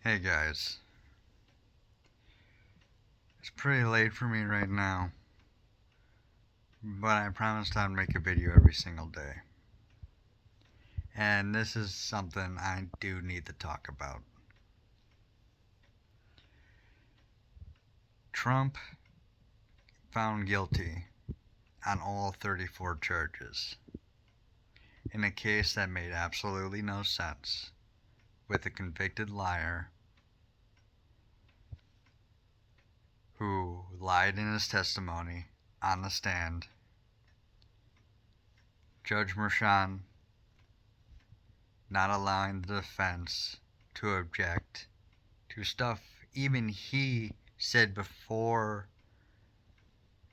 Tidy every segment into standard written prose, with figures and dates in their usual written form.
Hey guys, it's pretty late for me right now, but I promised I'd make a video every single day. And this is something I do need to talk about. Trump found guilty on all 34 charges in a case that made absolutely no sense, with a convicted liar who lied in his testimony on the stand. Judge Merchan not allowing the defense to object to stuff even he said before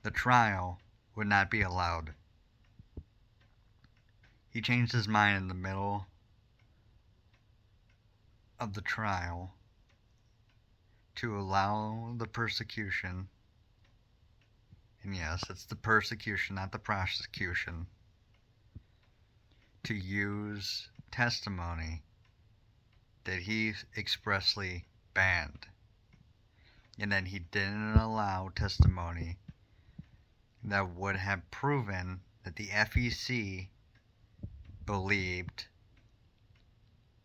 the trial would not be allowed. He changed his mind in the middle of the trial to allow the persecution, and yes, it's the persecution, not the prosecution, to use testimony that he expressly banned. And then he didn't allow testimony that would have proven that the FEC believed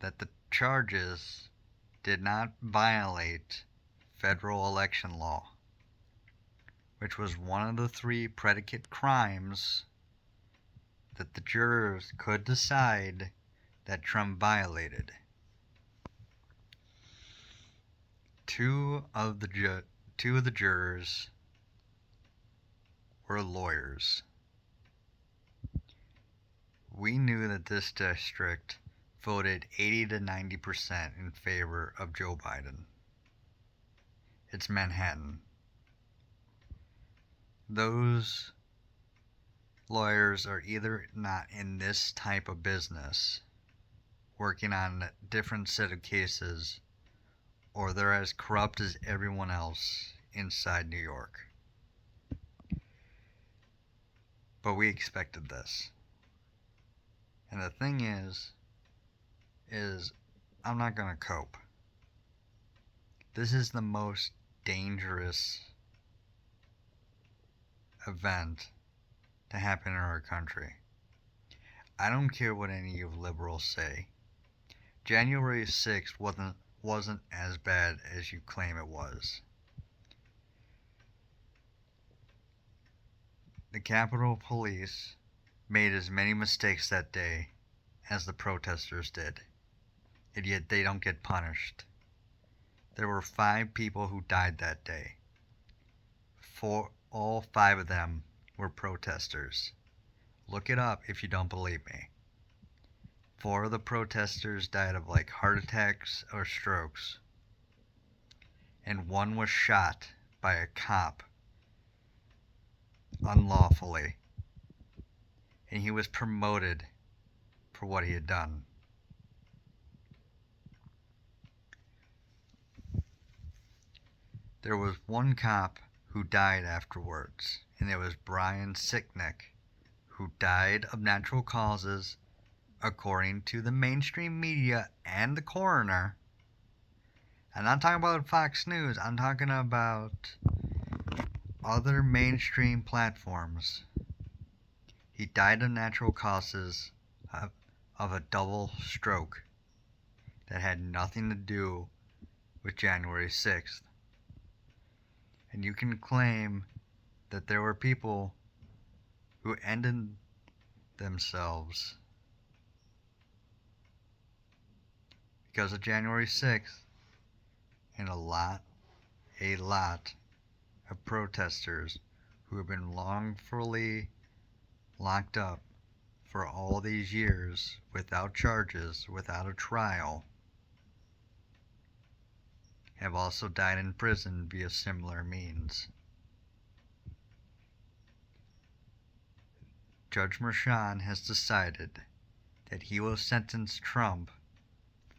that the charges did not violate federal election law, which was one of the 3 predicate crimes that the jurors could decide that Trump violated. Two of the jurors were lawyers. We knew that this district voted 80 to 90% in favor of Joe Biden. It's Manhattan. Those lawyers are either not in this type of business, working on a different set of cases, or they're as corrupt as everyone else inside New York. But we expected this. And the thing is I'm not going to cope. This is the most dangerous event to happen in our country. I don't care what any of you liberals say. January 6th wasn't as bad as you claim it was. The Capitol Police made as many mistakes that day as the protesters did, and yet they don't get punished. There were 5 people who died that day. All 5 of them were protesters. Look it up if you don't believe me. 4 of the protesters died of heart attacks or strokes, and 1 was shot by a cop unlawfully, and he was promoted for what he had done. There was 1 cop who died afterwards, and it was Brian Sicknick, who died of natural causes according to the mainstream media and the coroner. I'm not talking about Fox News, I'm talking about other mainstream platforms. He died of natural causes of a double stroke that had nothing to do with January 6th. And you can claim that there were people who ended themselves because of January 6th, and a lot of protesters who have been wrongfully locked up for all these years without charges, without a trial, have also died in prison via similar means. Judge Merchan has decided that he will sentence Trump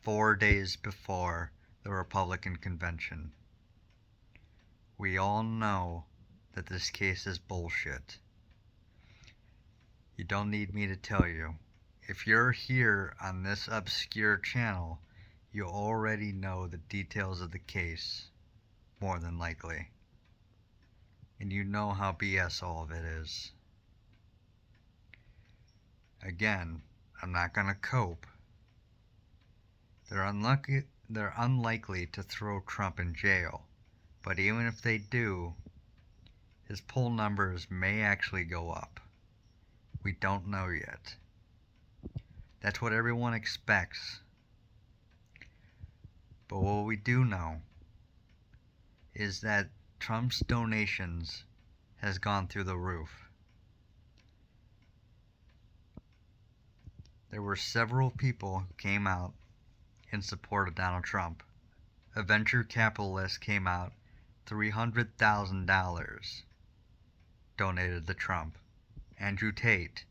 4 days before the Republican convention. We all know that this case is bullshit. You don't need me to tell you. If you're here on this obscure channel, You already know the details of the case, more than likely. And you know how BS all of it is. Again, I'm not gonna cope. They're unlikely to throw Trump in jail, but even if they do, his poll numbers may actually go up. We don't know yet. That's what everyone expects. But what we do know is that Trump's donations has gone through the roof. There were several people who came out in support of Donald Trump. A venture capitalist came out, $300,000 donated to Trump. Andrew Tate,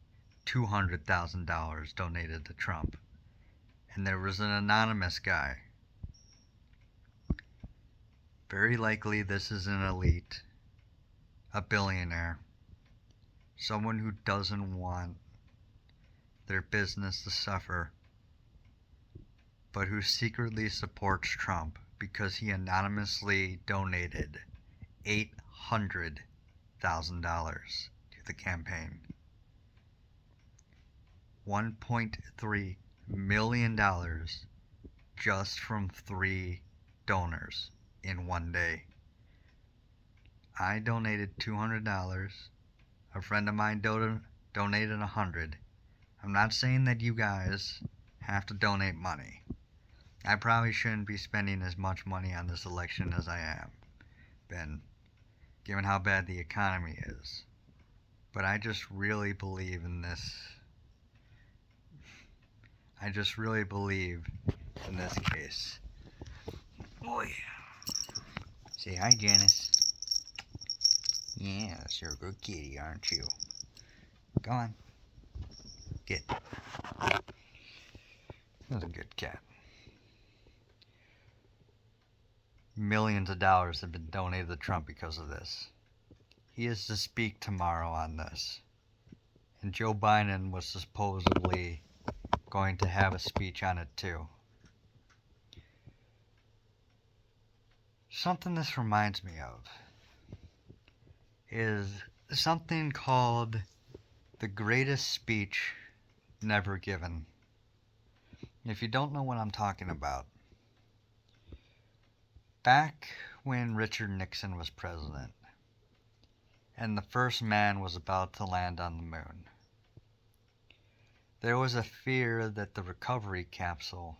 $200,000 donated to Trump. And there was an anonymous guy. Very likely this is an elite, a billionaire, someone who doesn't want their business to suffer, but who secretly supports Trump because he anonymously donated $800,000 to the campaign. $1.3 million just from 3 donors in one day. I donated $200. A friend of mine donated $100. I'm not saying that you guys have to donate money. I probably shouldn't be spending as much money on this election as I have been, given how bad the economy is. But I just really believe in this. I just really believe in this case. Oh yeah. Say hi, Janice. Yes, you're a good kitty, aren't you? Go on. Get. That's a good cat. Millions of dollars have been donated to Trump because of this. He is to speak tomorrow on this. And Joe Biden was supposedly going to have a speech on it too. Something this reminds me of is something called the greatest speech never given. If you don't know what I'm talking about, back when Richard Nixon was president and the first man was about to land on the moon, there was a fear that the recovery capsule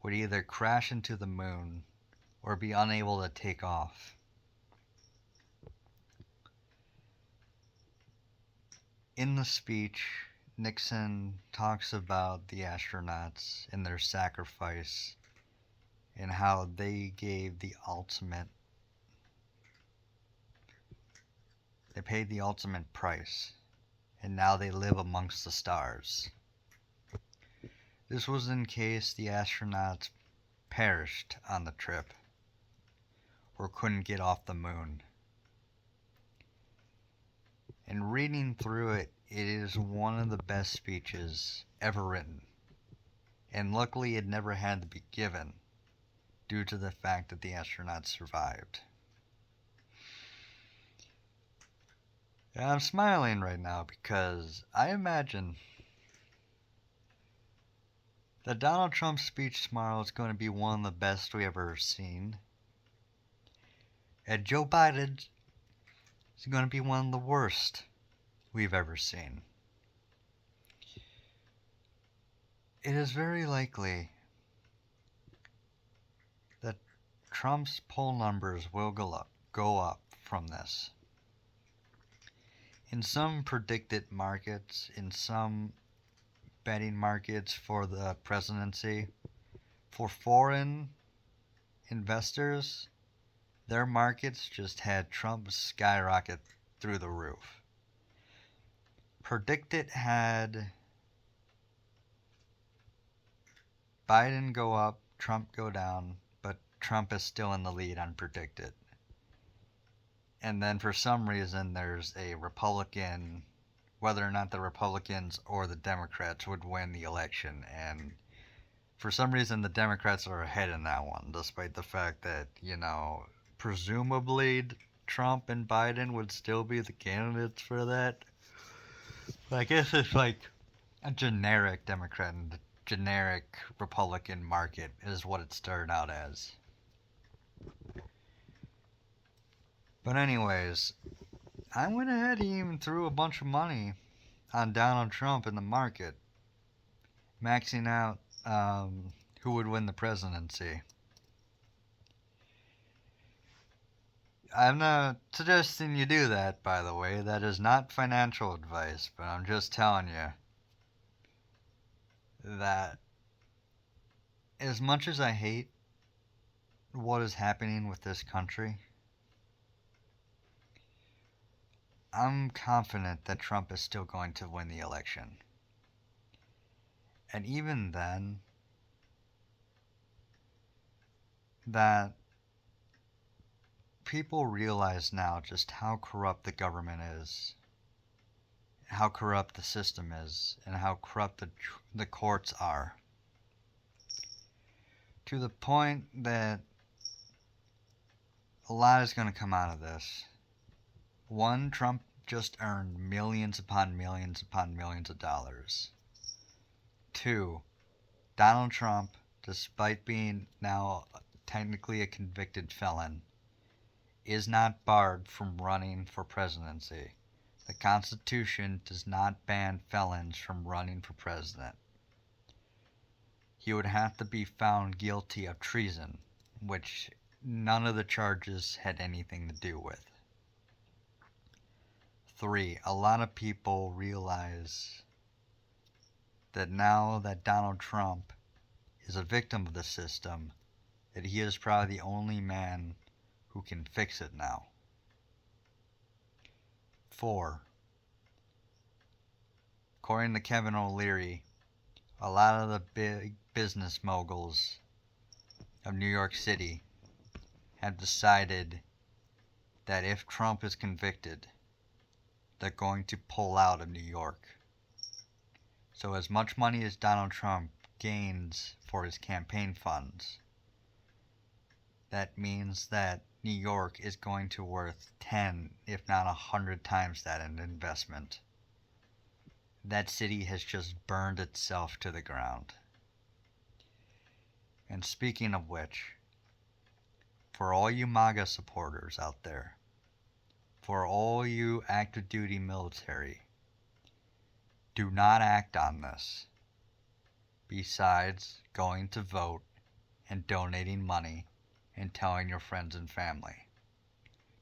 would either crash into the moon or be unable to take off. In the speech, Nixon talks about the astronauts and their sacrifice and how they gave the ultimate, they paid the ultimate price, and now they live amongst the stars. This was in case the astronauts perished on the trip or couldn't get off the moon. And reading through it, it is one of the best speeches ever written. And luckily it never had to be given due to the fact that the astronauts survived. And I'm smiling right now because I imagine that Donald Trump's speech tomorrow is going to be one of the best we've ever seen. And Joe Biden is going to be one of the worst we've ever seen. It is very likely that Trump's poll numbers will go up from this. In some predicted markets, in some betting markets for the presidency, for foreign investors, their markets just had Trump skyrocket through the roof. Predicted had Biden go up, Trump go down, but Trump is still in the lead on predicted. And then for some reason there's a Republican, whether or not the Republicans or the Democrats would win the election, and for some reason the Democrats are ahead in that one, despite the fact that, presumably Trump and Biden would still be the candidates for that. But I guess it's like a generic Democrat and a generic Republican market is what it started out as. But anyways, I went ahead and even threw a bunch of money on Donald Trump in the market, maxing out who would win the presidency. I'm not suggesting you do that, by the way. That is not financial advice, but I'm just telling you that as much as I hate what is happening with this country, I'm confident that Trump is still going to win the election. And even then, that people realize now just how corrupt the government is, how corrupt the system is, and how corrupt the courts are. To the point that a lot is going to come out of this. One, Trump just earned millions upon millions upon millions of dollars. Two, Donald Trump, despite being now technically a convicted felon, is not barred from running for presidency. The Constitution does not ban felons from running for president. He would have to be found guilty of treason, which none of the charges had anything to do with. 3. A lot of people realize that now that Donald Trump is a victim of the system, that he is probably the only man who can fix it now. 4. According to Kevin O'Leary, a lot of the big business moguls of New York City have decided that if Trump is convicted, they're going to pull out of New York. So as much money as Donald Trump gains for his campaign funds, that means that New York is going to worth 10, if not 100 times that in investment. That city has just burned itself to the ground. And speaking of which, for all you MAGA supporters out there, for all you active duty military, do not act on this. Besides going to vote and donating money and telling your friends and family.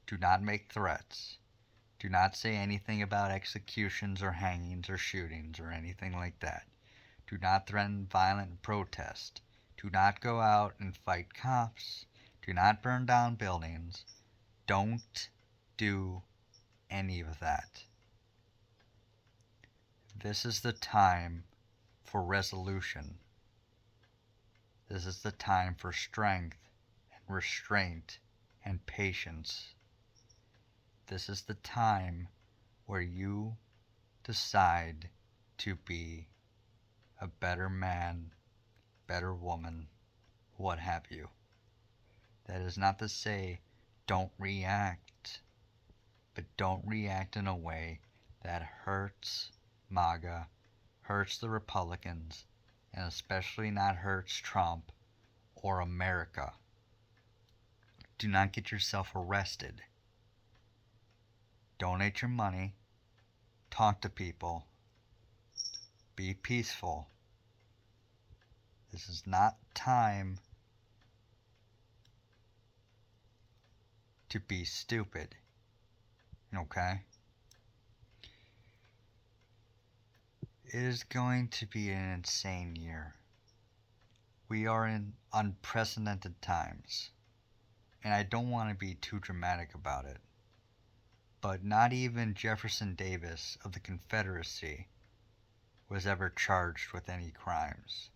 Do not make threats. Do not say anything about executions or hangings or shootings or anything like that. Do not threaten violent protest. Do not go out and fight cops. Do not burn down buildings. Don't do any of that. This is the time for resolution. This is the time for strength and restraint and patience. This is the time where you decide to be a better man, better woman, what have you. That is not to say don't react, but don't react in a way that hurts MAGA, hurts the Republicans, and especially not hurts Trump or America. Do not get yourself arrested. Donate your money. Talk to people. Be peaceful. This is not time to be stupid. Okay? It is going to be an insane year. We are in unprecedented times. And I don't want to be too dramatic about it. But not even Jefferson Davis of the Confederacy was ever charged with any crimes.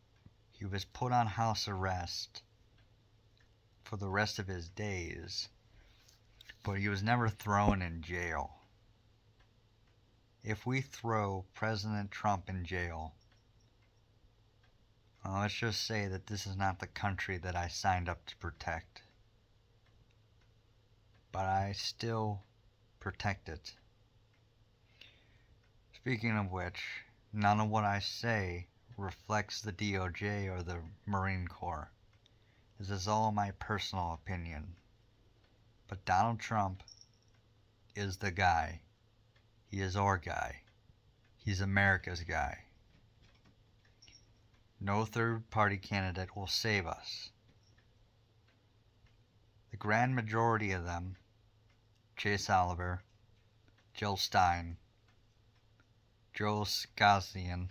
He was put on house arrest for the rest of his days, but he was never thrown in jail. If we throw President Trump in jail, Well, let's just say that this is not the country that I signed up to protect. But I still protect it. Speaking of which, none of what I say reflects the DOJ or the Marine Corps. This is all my personal opinion. But Donald Trump is the guy. He is our guy. He's America's guy. No third-party candidate will save us. The grand majority of them, Chase Oliver, Jill Stein, Joel Skazian,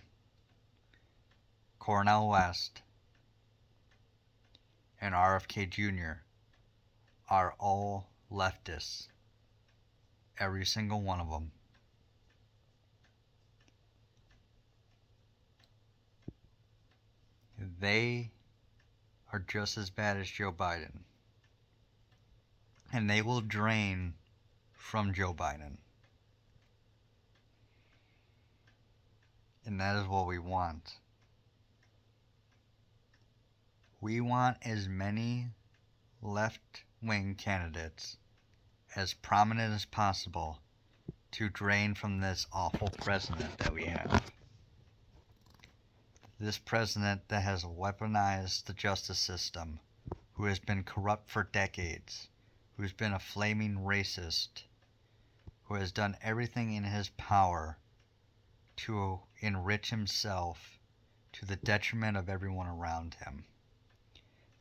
Cornel West, and RFK Jr. are all leftists. Every single one of them. They are just as bad as Joe Biden. And they will drain from Joe Biden. And that is what we want. We want as many left-wing candidates as prominent as possible to drain from this awful president that we have. This president that has weaponized the justice system, who has been corrupt for decades, who's been a flaming racist, who has done everything in his power to enrich himself to the detriment of everyone around him.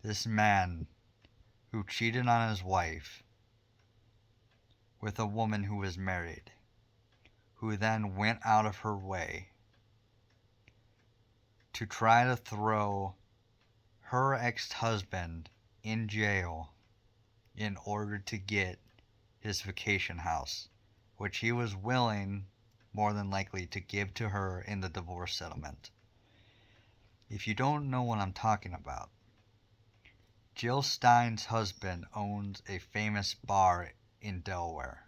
This man who cheated on his wife with a woman who was married, who then went out of her way to try to throw her ex-husband in jail in order to get his vacation house, which he was willing, more than likely, to give to her in the divorce settlement. If you don't know what I'm talking about, Jill Stein's husband owns a famous bar in Delaware.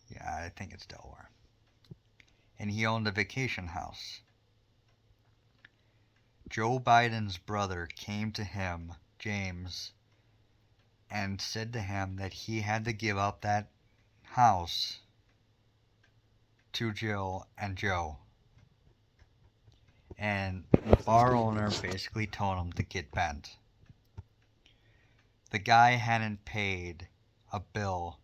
Yeah, I think it's Delaware. And he owned a vacation house. Joe Biden's brother came to him, James, and said to him that he had to give up that house to Jill and Joe. And the bar owner basically told him to get bent. The guy hadn't paid a bill,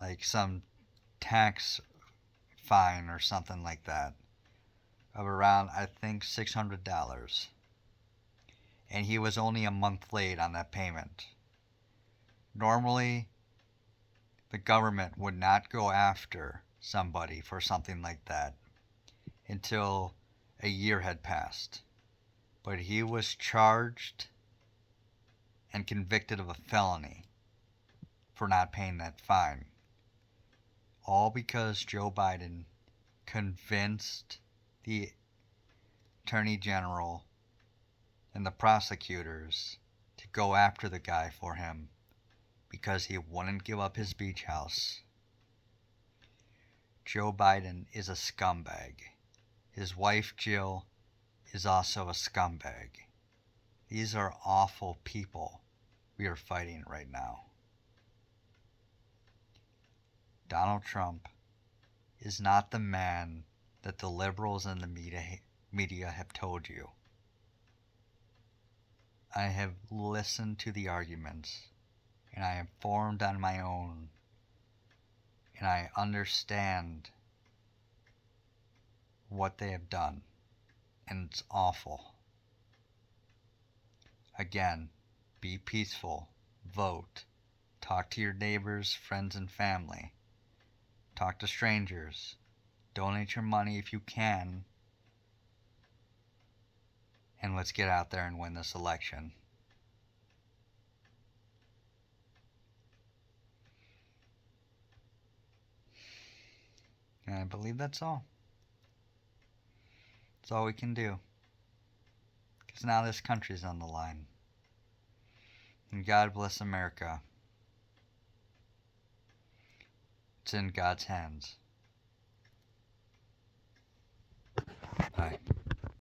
like some tax fine or something like that, of around, I think, $600. And he was only a month late on that payment. Normally, the government would not go after somebody for something like that until a year had passed. But he was charged and convicted of a felony for not paying that fine. All because Joe Biden convinced the Attorney General and the prosecutors to go after the guy for him because he wouldn't give up his beach house. Joe Biden is a scumbag. His wife Jill is also a scumbag. These are awful people we are fighting right now. Donald Trump is not the man that the liberals and the media have told you. I have listened to the arguments, and I have formed on my own, and I understand what they have done, and it's awful. Again, be peaceful, vote, talk to your neighbors, friends, and family, talk to strangers, donate your money if you can, and let's get out there and win this election. And I believe that's all. That's all we can do. Because now this country's on the line. And God bless America. It's in God's hands. Bye.